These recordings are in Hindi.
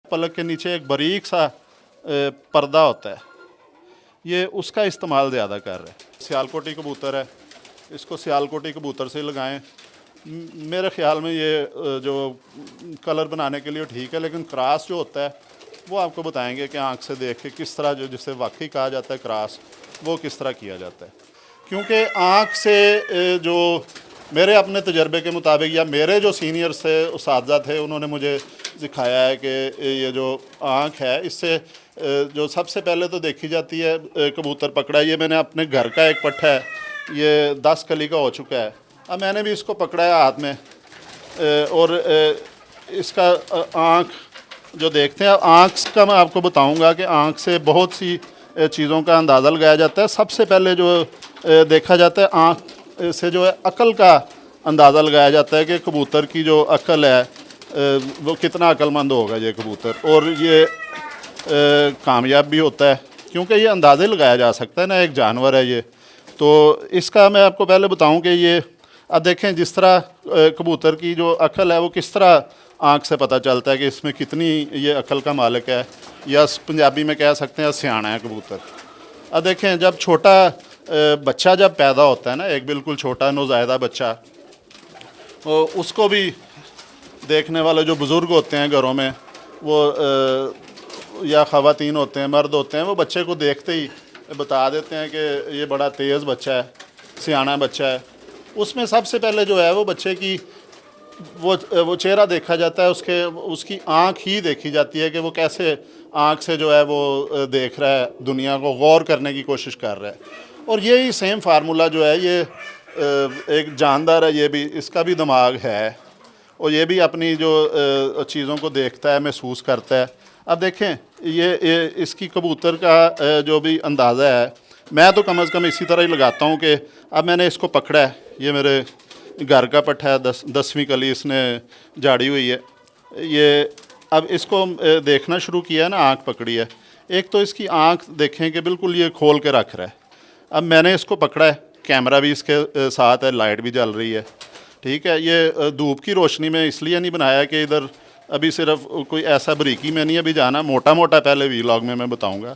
पलक के नीचे एक बारीक सा पर्दा होता है, ये उसका इस्तेमाल ज़्यादा कर रहे हैं। सियालकोटी कबूतर है, इसको सियालकोटी कबूतर से लगाएं। मेरे ख्याल में ये जो कलर बनाने के लिए ठीक है, लेकिन क्रॉस जो होता है वो आपको बताएंगे कि आंख से देख के किस तरह, जो जिसे वाकई कहा जाता है क्रॉस, वो किस तरह किया जाता है। क्योंकि आंख से जो मेरे अपने तजर्बे के मुताबिक या मेरे जो सीनियर्स थे, उस्ताद थे, उन्होंने मुझे दिखाया है कि ये जो आँख है इससे जो सबसे पहले तो देखी जाती है कबूतर पकड़ा। ये मैंने अपने घर का एक पट्ठा है, ये 10 कली का हो चुका है। अब मैंने भी इसको पकड़ा है हाथ में, और इसका आँख जो देखते हैं, आँख का मैं आपको बताऊंगा कि आँख से बहुत सी चीज़ों का अंदाज़ा लगाया जाता है। सबसे पहले जो देखा जाता है, आँख से जो है अकल का अंदाज़ा लगाया जाता है कि कबूतर की जो अकल है वो कितना अक्लमंद होगा ये कबूतर, और ये कामयाब भी होता है क्योंकि ये अंदाज़े लगाया जा सकता है ना, एक जानवर है ये। तो इसका मैं आपको पहले बताऊं कि ये अब देखें, जिस तरह कबूतर की जो अकल है वो किस तरह आँख से पता चलता है कि इसमें कितनी ये अकल का मालिक है, या पंजाबी में कह सकते हैं सियाना है कबूतर। अब देखें, जब छोटा बच्चा जब पैदा होता है ना, एक बिल्कुल छोटा नौज़ायदा बच्चा, तो उसको भी देखने वाले जो बुज़ुर्ग होते हैं घरों में, वो या ख़वातीन होते हैं, मर्द होते हैं, वो बच्चे को देखते ही बता देते हैं कि ये बड़ा तेज़ बच्चा है, सियाना बच्चा है। उसमें सबसे पहले जो है वो बच्चे की वो चेहरा देखा जाता है, उसकी आँख ही देखी जाती है कि वो कैसे आँख से जो है वो देख रहा है, दुनिया को गौर करने की कोशिश कर रहा है। और यही सेम फार्मूला जो है, ये एक जानदार है, ये भी, इसका भी दिमाग है, और ये भी अपनी जो चीज़ों को देखता है, महसूस करता है। अब देखें, ये इसकी कबूतर का जो भी अंदाज़ा है, मैं तो कम से कम इसी तरह ही लगाता हूँ कि अब मैंने इसको पकड़ा है, ये मेरे घर का पट्ठा है, 10वीं कली इसने झाड़ी हुई है। ये अब इसको देखना शुरू किया है ना, आँख पकड़ी है। एक तो इसकी आँख देखें कि बिल्कुल ये खोल के रख रहा है। अब मैंने इसको पकड़ा है, कैमरा भी इसके साथ है, लाइट भी जल रही है, ठीक है। ये धूप की रोशनी में इसलिए नहीं बनाया कि इधर अभी सिर्फ कोई ऐसा बारीकी में नहीं अभी जाना, मोटा मोटा पहले व्लॉग में मैं बताऊंगा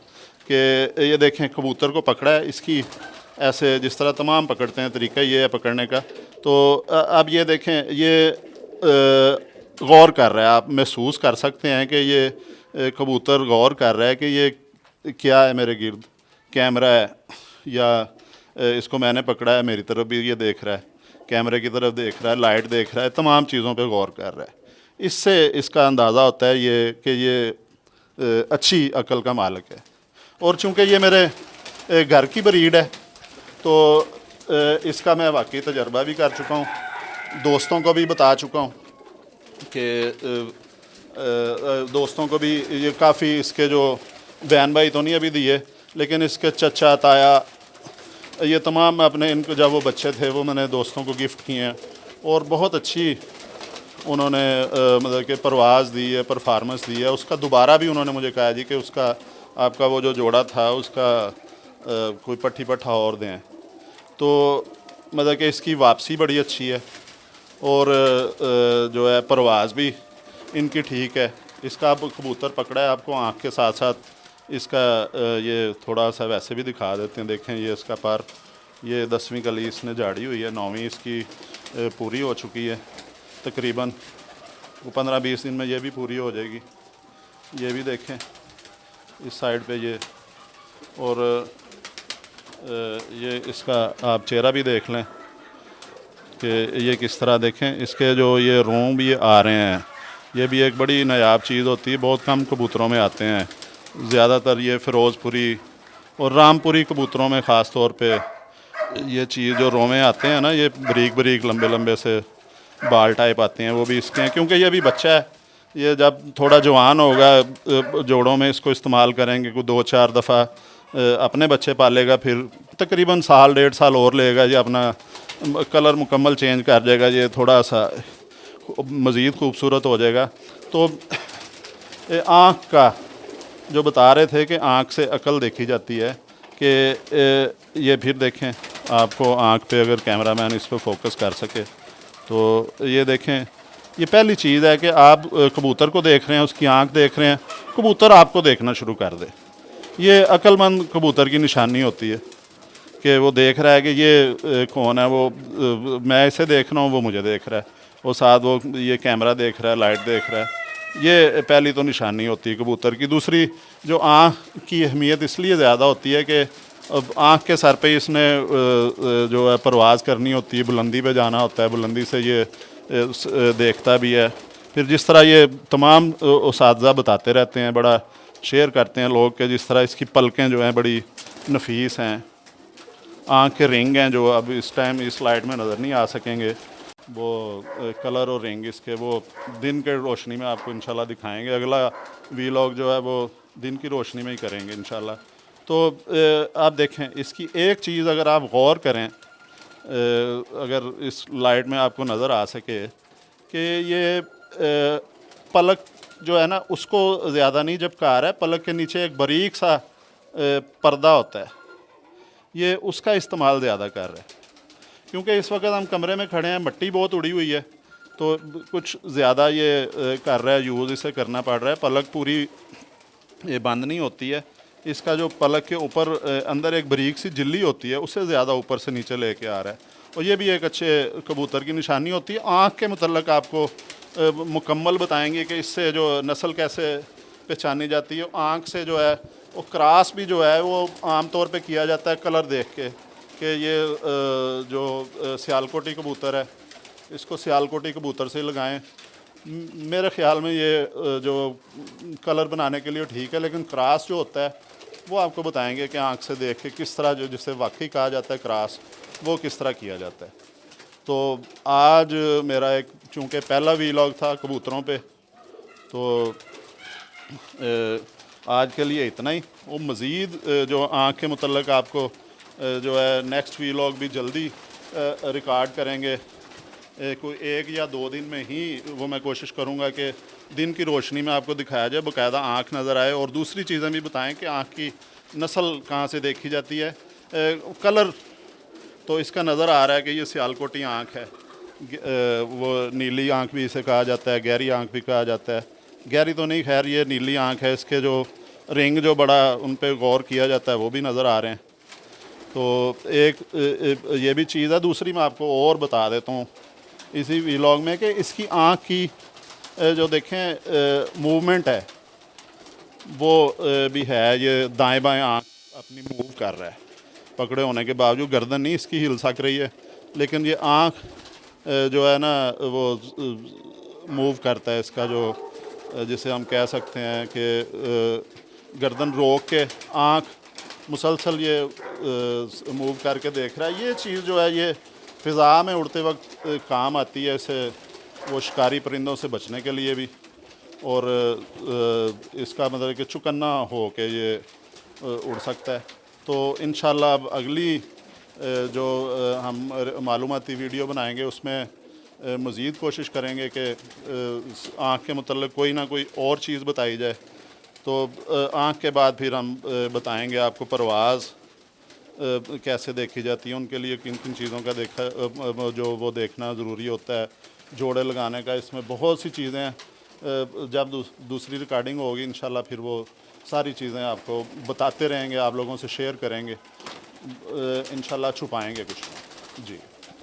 कि ये देखें, कबूतर को पकड़ा है, इसकी ऐसे जिस तरह तमाम पकड़ते हैं तरीका ये है पकड़ने का। तो अब ये देखें, ये गौर कर रहा है, आप महसूस कर सकते हैं कि ये कबूतर गौर कर रहा है कि ये क्या है, मेरे गिर्द कैमरा है या इसको मैंने पकड़ा है, मेरी तरफ भी ये देख रहा है, कैमरे की तरफ देख रहा है, लाइट देख रहा है, तमाम चीज़ों पे गौर कर रहा है। इससे इसका अंदाज़ा होता है ये कि ये अच्छी अकल का मालिक है। और चूँकि ये मेरे घर की ब्रीड है, तो इसका मैं वाकई तजर्बा भी कर चुका हूँ, दोस्तों को भी बता चुका हूँ कि दोस्तों को भी ये काफ़ी, इसके जो बहन भाई तो नहीं अभी दिए, लेकिन इसके चचा ताया, ये तमाम अपने, इनको जब वो बच्चे थे वो मैंने दोस्तों को गिफ्ट किए हैं, और बहुत अच्छी उन्होंने मतलब कि परवाज़ दी है, परफॉर्मेंस दी है। उसका दोबारा भी उन्होंने मुझे कहा जी कि उसका आपका वो जो जोड़ा था उसका कोई पट्टी पट्ठा और दें। तो मतलब कि इसकी वापसी बड़ी अच्छी है, और जो है परवाज़ भी इनकी ठीक है। इसका अब कबूतर पकड़ा है, आपको आँख के साथ साथ इसका ये थोड़ा सा वैसे भी दिखा देते हैं। देखें, ये इसका पर, ये 10वीं कली इसने झाड़ी हुई है, 9वीं इसकी पूरी हो चुकी है तकरीबन। वो 15-20 दिन में ये भी पूरी हो जाएगी। ये भी देखें इस साइड पे ये, और ये इसका आप चेहरा भी देख लें कि ये किस तरह, देखें इसके जो ये रोम भी आ रहे हैं, ये भी एक बड़ी नायाब चीज़ होती है, बहुत कम कबूतरों में आते हैं। ज़्यादातर ये फ़िरोज़पुरी और रामपुरी कबूतरों में ख़ास तौर पे ये चीज़ जो रोमे आते हैं ना, ये बारीक बारीक लंबे लंबे से बाल टाइप आते हैं, वो भी इसके हैं। क्योंकि ये अभी बच्चा है, ये जब थोड़ा जवान होगा जोड़ों में इसको इस्तेमाल करेंगे, कोई 2-4 दफ़ा अपने बच्चे पालेगा, फिर तकरीबन साल 1.5 साल और लेगा, ये अपना कलर मुकम्मल चेंज कर जाएगा, ये थोड़ा सा मज़ीद खूबसूरत हो जाएगा। तो आँख का जो बता रहे थे कि आँख से अकल देखी जाती है, कि ये फिर देखें, आपको आँख पे अगर कैमरामैन इस पर फोकस कर सके तो ये देखें, ये पहली चीज़ है कि आप कबूतर को देख रहे हैं, उसकी आंख देख रहे हैं, कबूतर आपको देखना शुरू कर दे। ये अक्लमंद कबूतर की निशानी होती है कि वो देख रहा है कि ये कौन है, वो मैं इसे देख रहा हूँ, वो मुझे देख रहा है, वो साथ वो ये कैमरा देख रहा है, लाइट देख रहा है। ये पहली तो निशानी होती है कबूतर की। दूसरी, जो आँख की अहमियत इसलिए ज़्यादा होती है कि अब आँख के सर पे इसने जो है परवाज़ करनी होती है, बुलंदी पे जाना होता है, बुलंदी से ये देखता भी है। फिर जिस तरह ये तमाम उसातज़ा बताते रहते हैं, बड़ा शेयर करते हैं लोग, कि जिस तरह इसकी पलकें जो हैं बड़ी नफीस हैं, आँख के रिंग हैं जो अब इस टाइम इस लाइट में नज़र नहीं आ सकेंगे, वो कलर और रिंग इसके वो दिन के रोशनी में आपको इंशाल्लाह दिखाएंगे। अगला वीलॉग जो है वो दिन की रोशनी में ही करेंगे इंशाल्लाह। तो आप देखें, इसकी एक चीज़ अगर आप गौर करें, अगर इस लाइट में आपको नज़र आ सके कि ये पलक जो है ना, उसको ज़्यादा नहीं झपका रहा है, पलक के नीचे एक बारीक सा पर्दा होता है, ये उसका इस्तेमाल ज़्यादा कर रहा है। क्योंकि इस वक्त हम कमरे में खड़े हैं, मिट्टी बहुत उड़ी हुई है, तो कुछ ज़्यादा ये कर रहा है यूज़, इसे करना पड़ रहा है। पलक पूरी ये बंद नहीं होती है, इसका जो पलक के ऊपर अंदर एक बारीक सी झिल्ली होती है, उससे ज़्यादा ऊपर से नीचे लेके आ रहा है, और ये भी एक अच्छे कबूतर की निशानी होती है। आँख के मतलब आपको मुकम्मल बताएंगे कि इससे जो नस्ल कैसे पहचानी जाती है। आँख से जो है वो क्रॉस भी जो है वो आम तौर पे किया जाता है कलर देख के, कि ये जो सियालकोटी कबूतर है, इसको सियालकोटी कबूतर से लगाएं। मेरे ख़्याल में ये जो कलर बनाने के लिए ठीक है, लेकिन क्रॉस जो होता है वो आपको बताएंगे कि आँख से देख के किस तरह, जो जिसे वाकई कहा जाता है क्रॉस, वो किस तरह किया जाता है। तो आज मेरा एक चूँकि पहला वीलॉग था कबूतरों पे, तो आज के लिए इतना ही। वो मज़ीद जो आँख के मतलब आपको जो है नेक्स्ट वीलॉग भी जल्दी रिकॉर्ड करेंगे। कोई 1 या 2 दिन में ही वो मैं कोशिश करूँगा कि दिन की रोशनी में आपको दिखाया जाए, बाकायदा आँख नज़र आए, और दूसरी चीज़ें भी बताएं कि आँख की नस्ल कहाँ से देखी जाती है। कलर तो इसका नज़र आ रहा है कि ये सियालकोटी आँख है, वो नीली आँख भी इसे कहा जाता है, गहरी आँख भी कहा जाता है। गहरी तो नहीं, खैर ये नीली आँख है। इसके जो रिंग जो बड़ा उन पे गौर किया जाता है वो भी नज़र आ रहे हैं। तो एक ये भी चीज़ है। दूसरी मैं आपको और बता देता हूँ इसी व्लॉग में, कि इसकी आँख की जो देखें मूवमेंट है वो भी है, ये दाएं बाएं आँख अपनी मूव कर रहा है, पकड़े होने के बावजूद गर्दन नहीं इसकी हिल सक रही है, लेकिन ये आँख जो है ना वो मूव करता है। इसका जो जिसे हम कह सकते हैं कि गर्दन रोक के आँख मुसलसल ये मूव करके देख रहा है। ये चीज़ जो है ये फ़िज़ा में उड़ते वक्त काम आती है, इसे वो शिकारी परिंदों से बचने के लिए भी, और इसका मतलब कि चुकन्ना हो के ये उड़ सकता है। तो इंशाल्लाह अब अगली जो हम मालूमाती वीडियो बनाएंगे उसमें मज़ीद कोशिश करेंगे कि आँख के मतलब कोई ना कोई और चीज़ बताई जाए। तो आँख के बाद फिर हम बताएंगे आपको परवाज़ कैसे देखी जाती है, उनके लिए किन किन चीज़ों का जो वो देखना ज़रूरी होता है, जोड़े लगाने का। इसमें बहुत सी चीज़ें हैं। जब दूसरी रिकॉर्डिंग होगी इंशाल्लाह फिर वो सारी चीज़ें आपको बताते रहेंगे, आप लोगों से शेयर करेंगे, इंशाल्लाह छुपाएंगे कुछ। जी।